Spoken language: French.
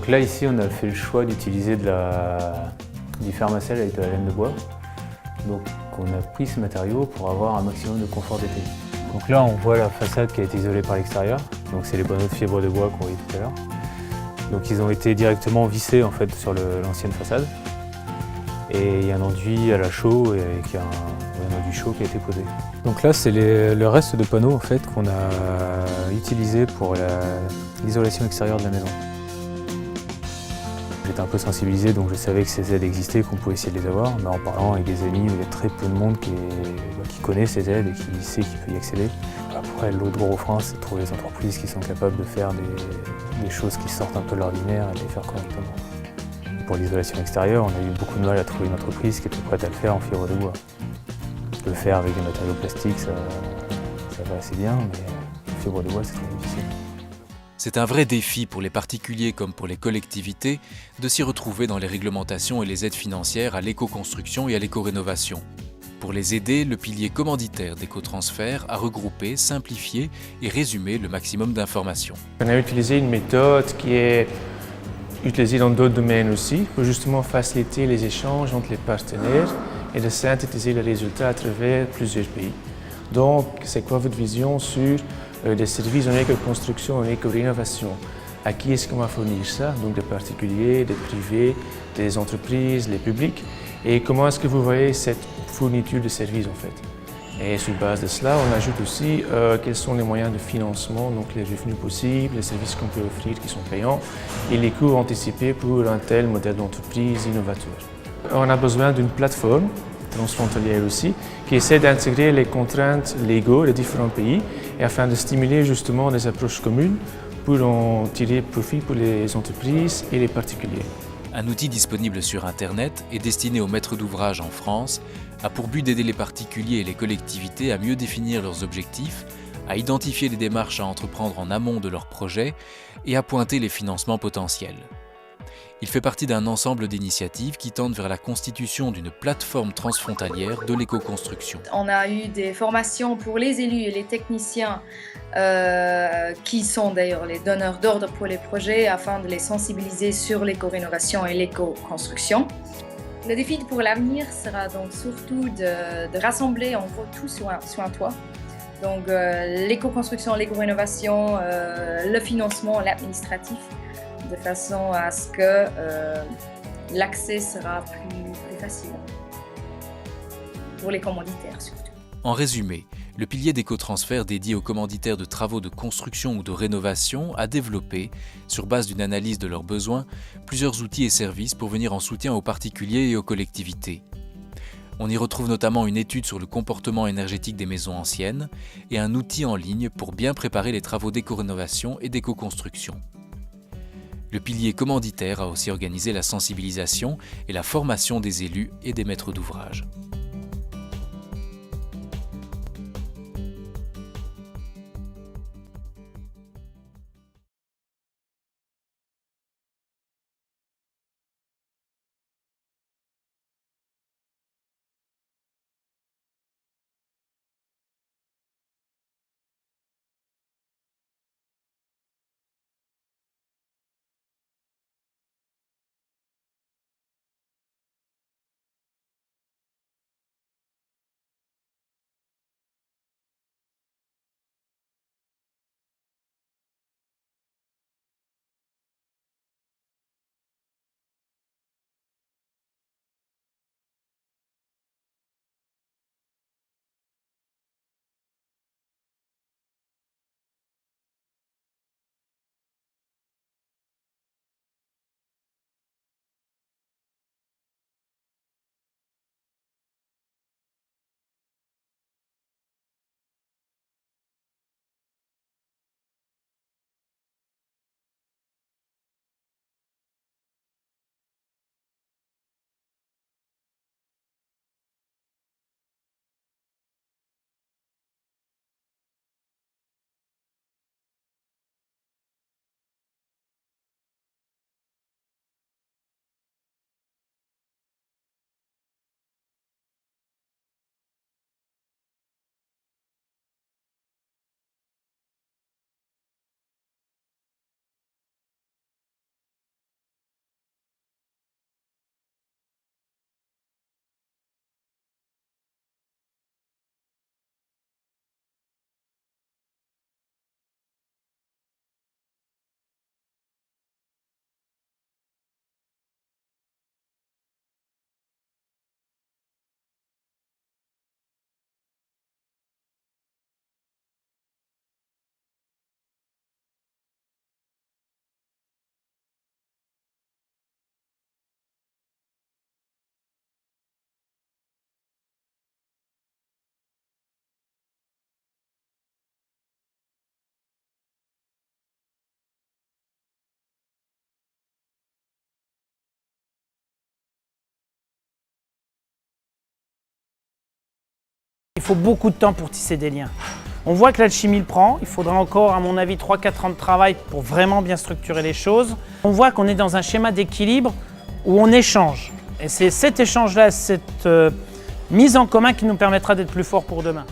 Donc là, ici, on a fait le choix d'utiliser du fermacell avec de la laine de bois. Donc on a pris ce matériau pour avoir un maximum de confort d'été. Donc là, on voit la façade qui a été isolée par l'extérieur. Donc c'est les panneaux de fibre de bois qu'on voyait tout à l'heure. Donc ils ont été directement vissés en fait sur l'ancienne façade. Et il y a un enduit à la chaux et avec un enduit chaud qui a été posé. Donc là, c'est le reste de panneaux en fait qu'on a utilisé pour l'isolation extérieure de la maison. J'étais un peu sensibilisé, donc je savais que ces aides existaient, qu'on pouvait essayer de les avoir, mais en parlant avec des amis où il y a très peu de monde qui connaît ces aides et qui sait qu'il peut y accéder. Après, l'autre gros frein, c'est de trouver des entreprises qui sont capables de faire des choses qui sortent un peu de l'ordinaire et de les faire correctement. Pour l'isolation extérieure, on a eu beaucoup de mal à trouver une entreprise qui était prête à le faire en fibre de bois. Le faire avec des matériaux plastiques, ça va assez bien, mais en fibre de bois, c'est très difficile. C'est un vrai défi pour les particuliers comme pour les collectivités de s'y retrouver dans les réglementations et les aides financières à l'éco-construction et à l'éco-rénovation. Pour les aider, le pilier commanditaire d'Écotransfert a regroupé, simplifié et résumé le maximum d'informations. On a utilisé une méthode qui est utilisée dans d'autres domaines aussi pour justement faciliter les échanges entre les partenaires et de synthétiser les résultats à travers plusieurs pays. Donc, c'est quoi votre vision sur des services en éco-construction, en éco-rénovation? À qui est-ce qu'on va fournir ça? Donc des particuliers, des privés, des entreprises, les publics. Et comment est-ce que vous voyez cette fourniture de services en fait? Et sur base de cela, on ajoute aussi quels sont les moyens de financement, donc les revenus possibles, les services qu'on peut offrir qui sont payants et les coûts anticipés pour un tel modèle d'entreprise innovateur. On a besoin d'une plateforme transfrontalière aussi, qui essaie d'intégrer les contraintes légaux des différents pays et afin de stimuler justement des approches communes pour en tirer profit pour les entreprises et les particuliers. Un outil disponible sur Internet et destiné aux maîtres d'ouvrage en France a pour but d'aider les particuliers et les collectivités à mieux définir leurs objectifs, à identifier les démarches à entreprendre en amont de leurs projets et à pointer les financements potentiels. Il fait partie d'un ensemble d'initiatives qui tendent vers la constitution d'une plateforme transfrontalière de l'éco-construction. On a eu des formations pour les élus et les techniciens qui sont d'ailleurs les donneurs d'ordre pour les projets afin de les sensibiliser sur l'éco-rénovation et l'éco-construction. Le défi pour l'avenir sera donc surtout de rassembler en gros tout sur un toit. Donc l'éco-construction, l'éco-rénovation, le financement, l'administratif, de façon à ce que l'accès sera plus facile pour les commanditaires surtout. En résumé, le pilier d'Écotransfert dédié aux commanditaires de travaux de construction ou de rénovation a développé, sur base d'une analyse de leurs besoins, plusieurs outils et services pour venir en soutien aux particuliers et aux collectivités. On y retrouve notamment une étude sur le comportement énergétique des maisons anciennes et un outil en ligne pour bien préparer les travaux d'éco-rénovation et d'éco-construction. Le pilier commanditaire a aussi organisé la sensibilisation et la formation des élus et des maîtres d'ouvrage. Il faut beaucoup de temps pour tisser des liens. On voit que l'alchimie le prend, il faudra encore, à mon avis, 3-4 ans de travail pour vraiment bien structurer les choses. On voit qu'on est dans un schéma d'équilibre où on échange. Et c'est cet échange-là, cette mise en commun qui nous permettra d'être plus forts pour demain.